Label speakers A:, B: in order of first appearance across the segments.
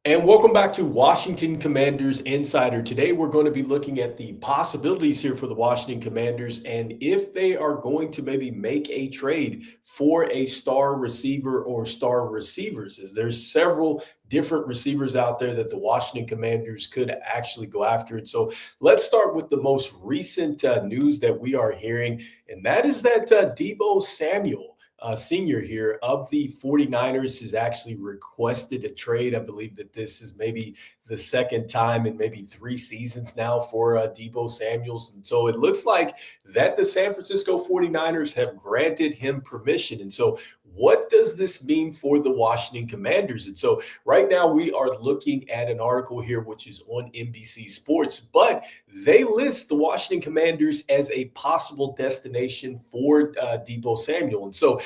A: And welcome back to Washington Commanders Insider. Today, we're going to be looking at the possibilities here for the Washington Commanders and if they are going to maybe make a trade for a star receiver or star receivers, as there's several different receivers out there that the Washington Commanders could actually go after. And so let's start with the most recent news that we are hearing, and that is that Debo Samuel Sr. here of the 49ers has actually requested a trade. I believe that this is maybe the second time in maybe 3 seasons now for Debo Samuels. And so it looks like that the San Francisco 49ers have granted him permission. And so what does this mean for the Washington Commanders? And so right now we are looking at an article here, which is on NBC Sports, but they list the Washington Commanders as a possible destination for Debo Samuel. And so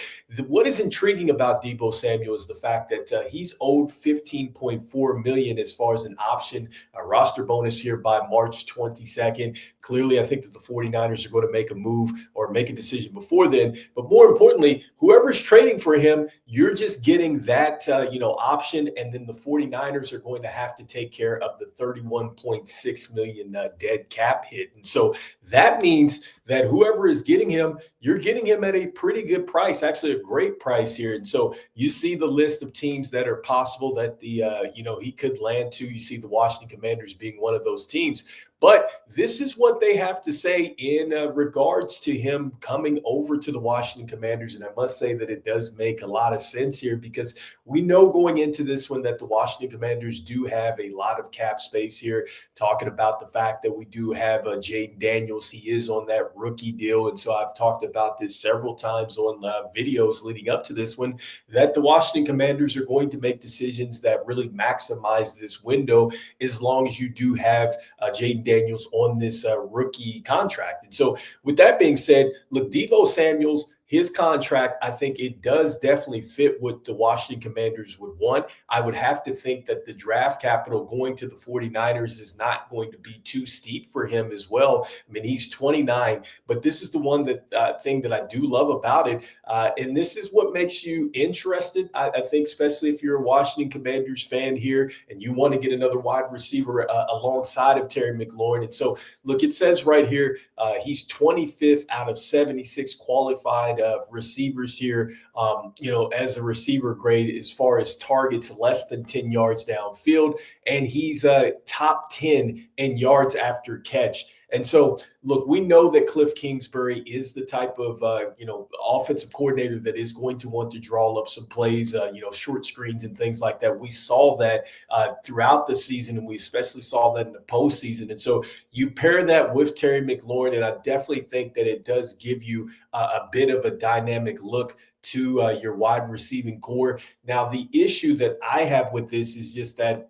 A: what is intriguing about Debo Samuel is the fact that he's owed $15.4 million as far as an option, a roster bonus here by March 22nd. Clearly, I think that the 49ers are going to make a move or make a decision before then. But more importantly, whoever's trading for him, you're just getting that option, and then the 49ers are going to have to take care of the $31.6 million dead cap hit. And so that means that whoever is getting him, you're getting him at a pretty good price, actually a great price here. And so you see the list of teams that are possible that he could land to. You see the Washington Commanders being one of those teams. But this is what they have to say in regards to him coming over to the Washington Commanders. And I must say that it does make a lot of sense here, because we know going into this one that the Washington Commanders do have a lot of cap space here, talking about the fact that we do have Jaden Daniels. He is on that rookie deal. And so I've talked about this several times on videos leading up to this one, that the Washington Commanders are going to make decisions that really maximize this window as long as you do have Jaden Daniels on this rookie contract. And so with that being said, look, Deebo Samuel's, his contract, I think it does definitely fit what the Washington Commanders would want. I would have to think that the draft capital going to the 49ers is not going to be too steep for him as well. I mean, he's 29, but this is the one thing that I do love about it. And this is what makes you interested, I think, especially if you're a Washington Commanders fan here and you want to get another wide receiver alongside of Terry McLaurin. And so, look, it says right here, he's 25th out of 76 qualified receivers here, as a receiver grade as far as targets less than 10 yards downfield. And he's top 10 in yards after catch. And so, look, we know that Cliff Kingsbury is the type of, offensive coordinator that is going to want to draw up some plays, short screens and things like that. We saw that throughout the season, and we especially saw that in the postseason. And so you pair that with Terry McLaurin, and I definitely think that it does give you a bit of a dynamic look to your wide receiving core. Now, the issue that I have with this is just that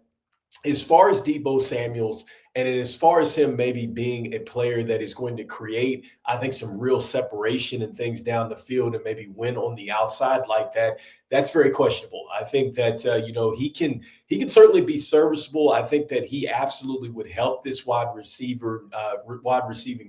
A: as far as Debo Samuels, and as far as him maybe being a player that is going to create, I think, some real separation and things down the field and maybe win on the outside like that, that's very questionable. I think that, he can certainly be serviceable. I think that he absolutely would help this wide receiving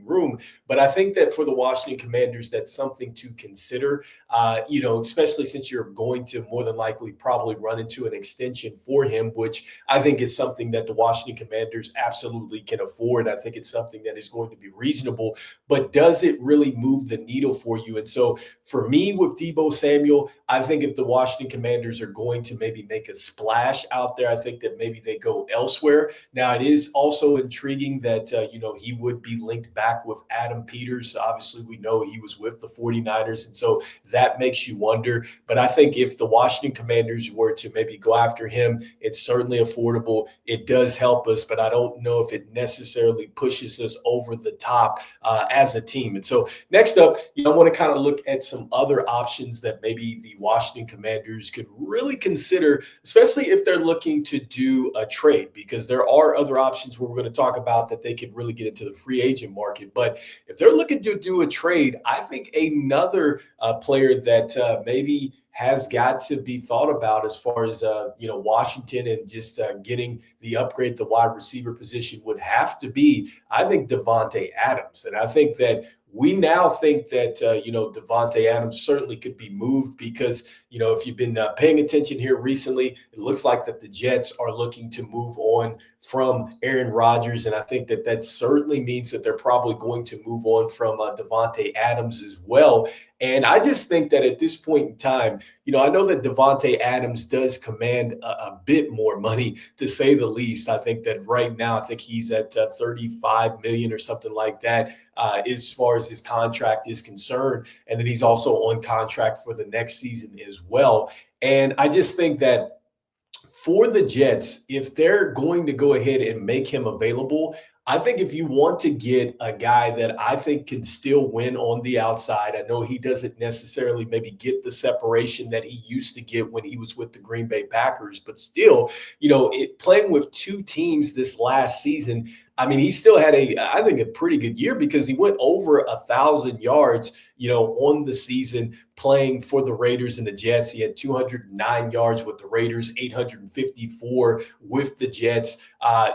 A: room. But I think that for the Washington Commanders, that's something to consider, especially since you're going to more than likely probably run into an extension for him, which I think is something that the Washington Commanders absolutely can afford. I think it's something that is going to be reasonable, but does it really move the needle for you? And so for me with Debo Samuel, I think if the Washington Commanders are going to maybe make a splash out there, I think that maybe they go elsewhere. Now, it is also intriguing that, he would be linked back with Adam Peters. Obviously, we know he was with the 49ers, and so that makes you wonder. But I think if the Washington Commanders were to maybe go after him, it's certainly affordable. It does help us, but I don't know if it necessarily pushes us over the top as a team. And so next up, I want to kind of look at some other options that maybe the Washington Commanders could really consider, especially if they're looking to do a trade, because there are other options where we're going to talk about that they could really get into the free agent market. But if they're looking to do a trade, I think another player that maybe has got to be thought about as far as, Washington and just getting the upgrade at the wide receiver position would have to be, I think, Davante Adams. And I think that We now think that, Davante Adams certainly could be moved because, if you've been paying attention here recently, it looks like that the Jets are looking to move on from Aaron Rodgers. And I think that that certainly means that they're probably going to move on from Davante Adams as well. And I just think that at this point in time, I know that Davante Adams does command a bit more money, to say the least. I think that right now, I think he's at 35 million or something like that, as far as his contract is concerned. And then he's also on contract for the next season as well. And I just think that for the Jets, if they're going to go ahead and make him available, I think if you want to get a guy that I think can still win on the outside, I know he doesn't necessarily maybe get the separation that he used to get when he was with the Green Bay Packers, but still, playing with two teams this last season, I mean, he still had I think, a pretty good year because he went over 1,000 yards, on the season playing for the Raiders and the Jets. He had 209 yards with the Raiders, 854 with the Jets.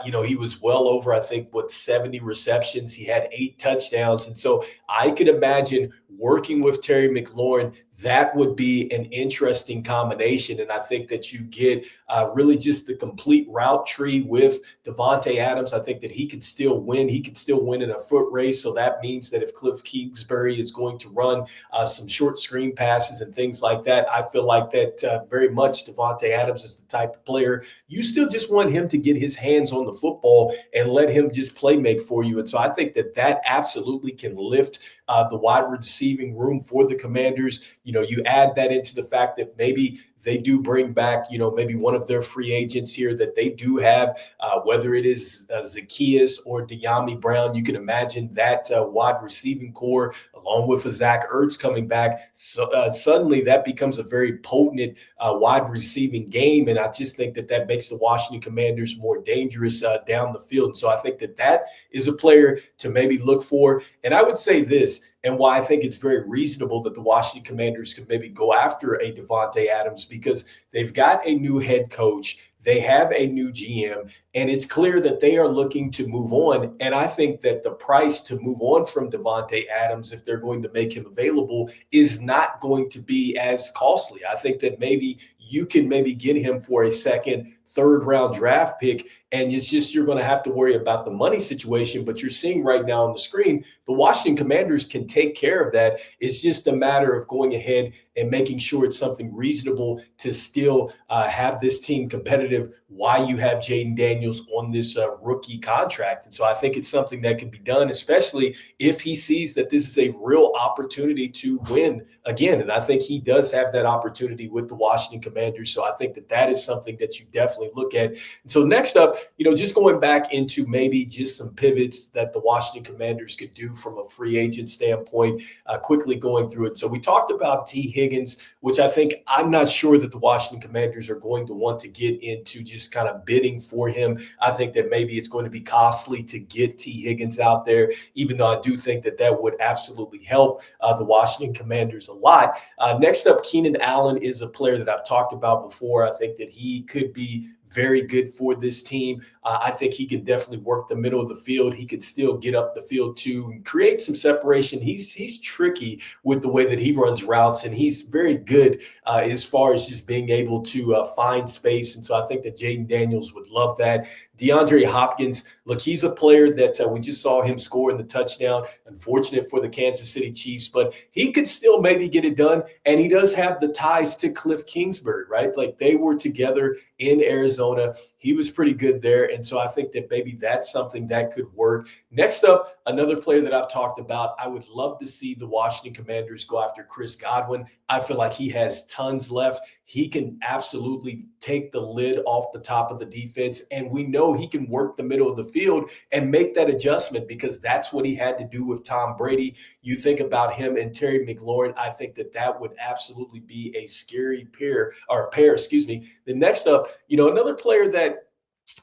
A: He was well over, I think, 70 receptions. He had 8 touchdowns. And so I could imagine working with Terry McLaurin, that would be an interesting combination. And I think that you get really just the complete route tree with Davante Adams. I think that he could still win. He could still win in a foot race. So that means that if Cliff Kingsbury is going to run some short screen passes and things like that, I feel like that very much Davante Adams is the type of player you still just want him to get his hands on the football and let him just play make for you. And so I think that that absolutely can lift the wide receiving room for the Commanders. You add that into the fact that maybe they do bring back, maybe one of their free agents here that they do have, whether it is Zacchaeus or De'Ami Brown. You can imagine that wide receiving core, along with a Zach Ertz coming back. So suddenly that becomes a very potent wide receiving game. And I just think that that makes the Washington Commanders more dangerous down the field. And so I think that that is a player to maybe look for. And I would say this, and why I think it's very reasonable that the Washington Commanders could maybe go after a Davante Adams, because they've got a new head coach. They have a new GM, and it's clear that they are looking to move on. And I think that the price to move on from Davante Adams, if they're going to make him available, is not going to be as costly. I think that maybe you can maybe get him for a second, third round draft pick. And it's just, you're going to have to worry about the money situation. But you're seeing right now on the screen, the Washington Commanders can take care of that. It's just a matter of going ahead and making sure it's something reasonable to still have this team competitive while you have Jaden Daniels on this rookie contract. And so I think it's something that can be done, especially if he sees that this is a real opportunity to win again. And I think he does have that opportunity with the Washington Commanders. So I think that that is something that you definitely look at. And so next up, just going back into maybe just some pivots that the Washington Commanders could do from a free agent standpoint, quickly going through it. So we talked about T. Higgins, which I'm not sure that the Washington Commanders are going to want to get into just kind of bidding for him. I think that maybe it's going to be costly to get T. Higgins out there, even though I do think that that would absolutely help the Washington Commanders a lot. Next up, Keenan Allen is a player that I've talked about before. I think that he could be very good for this team. I think he can definitely work the middle of the field. He could still get up the field too and create some separation. He's tricky with the way that he runs routes, and he's very good as far as just being able to find space. And so I think that Jaden Daniels would love that. DeAndre Hopkins, look, he's a player that we just saw him score in the touchdown. Unfortunate for the Kansas City Chiefs, but he could still maybe get it done. And he does have the ties to Cliff Kingsbury, right? Like, they were together in Arizona. He was pretty good there. And so I think that maybe that's something that could work. Next up, another player that I've talked about, I would love to see the Washington Commanders go after Chris Godwin. I feel like he has tons left. He can absolutely take the lid off the top of the defense. And we know he can work the middle of the field and make that adjustment, because that's what he had to do with Tom Brady. You think about him and Terry McLaurin, I think that that would absolutely be a scary pair. The next up, another player that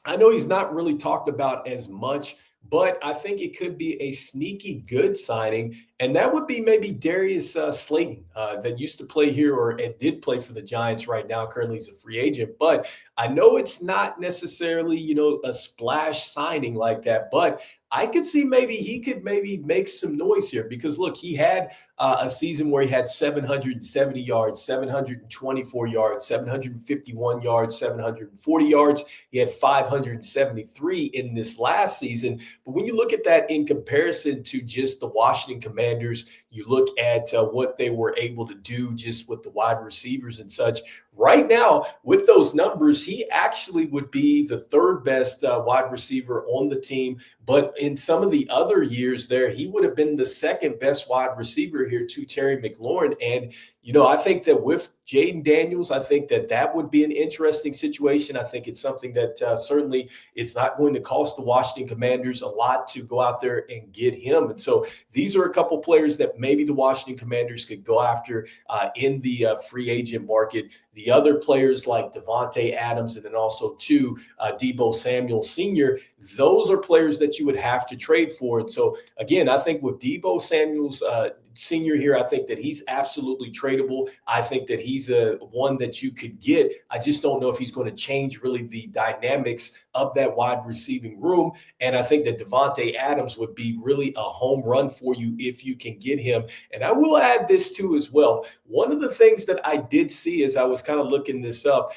A: I know he's not really talked about as much, but I think it could be a sneaky good signing, and that would be maybe Darius Slayton, that used to play here, or did play for the Giants right now. Currently, he's a free agent, but I know it's not necessarily, a splash signing like that, but I could see maybe he could maybe make some noise here because look, he had a season where he had 770 yards, 724 yards, 751 yards, 740 yards. He had 573 in this last season. But when you look at that in comparison to just the Washington Commanders, you look at what they were able to do just with the wide receivers and such. Right now, with those numbers, he actually would be the third best wide receiver on the team. But in some of the other years there, he would have been the second best wide receiver here to Terry McLaurin. And, I think that with Jaden Daniels, I think that that would be an interesting situation. I think it's something that certainly it's not going to cost the Washington Commanders a lot to go out there and get him. And so these are a couple players that maybe the Washington Commanders could go after in the free agent market. The other players like Davante Adams and then also Debo Samuel Sr., those are players that you would have to trade for. And so, again, I think with Debo Samuel's Sr. here, I think that he's absolutely tradable. I think that he's a one that you could get. I just don't know if he's going to change really the dynamics of that wide receiving room. And I think that Davante Adams would be really a home run for you if you can get him. And I will add this too as well. One of the things that I did see as I was kind of looking this up,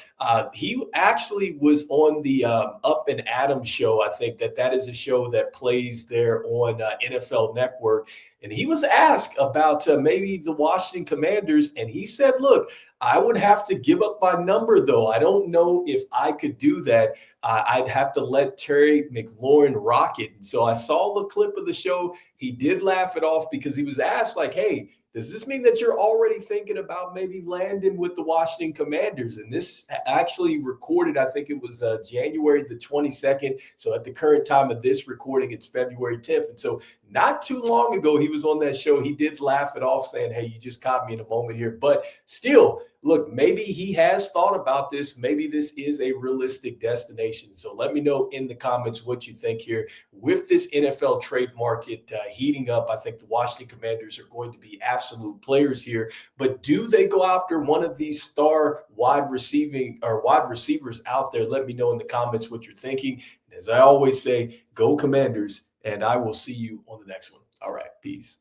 A: he actually was on the Up and Adams show. I think that is a show that plays there on NFL Network. And he was asked about maybe the Washington Commanders, and he said, look, I would have to give up my number, though. I don't know if I could do that. I'd have to let Terry McLaurin rock it. And so I saw the clip of the show. He did laugh it off because he was asked, like, hey, does this mean that you're already thinking about maybe landing with the Washington Commanders? And this actually recorded, I think it was January the 22nd. So at the current time of this recording, it's February 10th. And so not too long ago, he was on that show. He did laugh it off saying, hey, you just caught me in a moment here. But still, look, maybe he has thought about this. Maybe this is a realistic destination. So let me know in the comments what you think here. With this NFL trade market heating up, I think the Washington Commanders are going to be absolute players here. But do they go after one of these star wide receivers out there? Let me know in the comments what you're thinking. And as I always say, go Commanders, and I will see you on the next one. All right, peace.